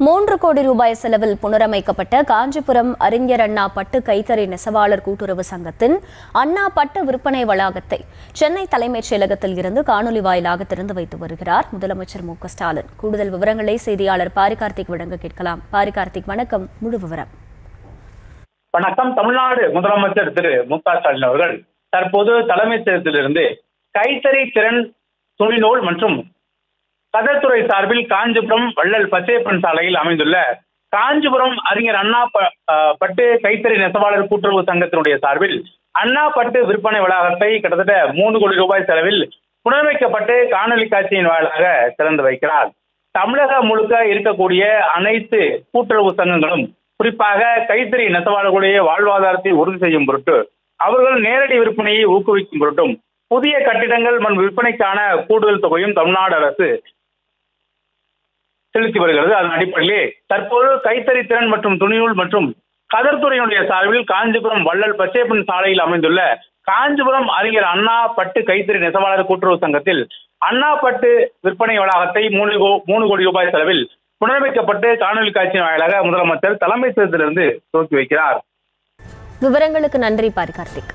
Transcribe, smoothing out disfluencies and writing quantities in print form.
3 கோடி ரூபாய் செலவில் புனரமைக்கப்பட்ட காஞ்சிபுரம் அறிஞர் அண்ணா பட்டு கைத்தறி நெசவாளர் கூட்டுறவு சங்கத்தின் அண்ணா பட்டு விற்பனை வளாகத்தை சென்னை தலைமைச் செயலகத்தில் இருந்து காணொலி வாயிலாக திறந்து வைத்து வருகிறார் முதலமைச்சர் மு.க. ஸ்டாலின். கூடுதல் விவரங்களை செய்தியாளர் பாரிகார்த்திக் வழங்க கேட்கலாம். பாரிகார்த்திக், வணக்கம். முழு விவரம். வணக்கம். தமிழ்நாடு முதலமைச்சர் திரு மு.க. ஸ்டாலின் அவர்கள் தற்போது தலைமைச் செயலகத்திலிருந்து கைத்தறி திறன் துணிநூல் மற்றும் கதர்துறை சார்பில் காஞ்சிபுரம் வள்ளல் பச்சையப்பன் சாலையில் அமைந்துள்ள காஞ்சிபுரம் அறிஞர் அண்ணா பட்டு கைத்தறி நெசவாளர் கூட்டுறவு சங்கத்தினுடைய சார்பில் அண்ணா பட்டு விற்பனை வளாகத்தை கிட்டத்தட்ட 3 கோடி ரூபாய் செலவில் புனரமைக்கப்பட்டு காணொலி காட்சியின் வாயிலாக திறந்து வைக்கிறார். தமிழகம் முழுக்க இருக்கக்கூடிய அனைத்து கூட்டுறவு சங்கங்களும் குறிப்பாக கைத்தறி நெசவாளர்களுடைய வாழ்வாதாரத்தை உறுதி செய்யும் பொருட்டு அவர்கள் நேரடி விற்பனையை ஊக்குவிக்கும் பொருட்டும் புதிய கட்டிடங்கள் மற்றும் விற்பனைக்கான கூடுதல் தொகையும் தமிழ்நாடு அரசு செலுத்தி வருகிறது. அதன் அடிப்படையிலே தற்போது கைத்தறி திறன் மற்றும் துணிநூல் மற்றும் கதர்துறையினுடைய சார்பில் காஞ்சிபுரம் வள்ளல் பச்சையப்பன் சாலையில் அமைந்துள்ள காஞ்சிபுரம் அறிஞர் அண்ணா பட்டு கைத்தறி நெசவாளர் கூட்டுறவு சங்கத்தில் அண்ணா பட்டு விற்பனை வளாகத்தை 3 கோடி ரூபாய் செலவில் புனரமைக்கப்பட்டு காணொலி காட்சியின் வாயிலாக முதலமைச்சர் தலைமைச் செயலகத்திலிருந்து துவக்கி வைக்கிறார். விவரங்களுக்கு நன்றி பாரிகார்த்திக்.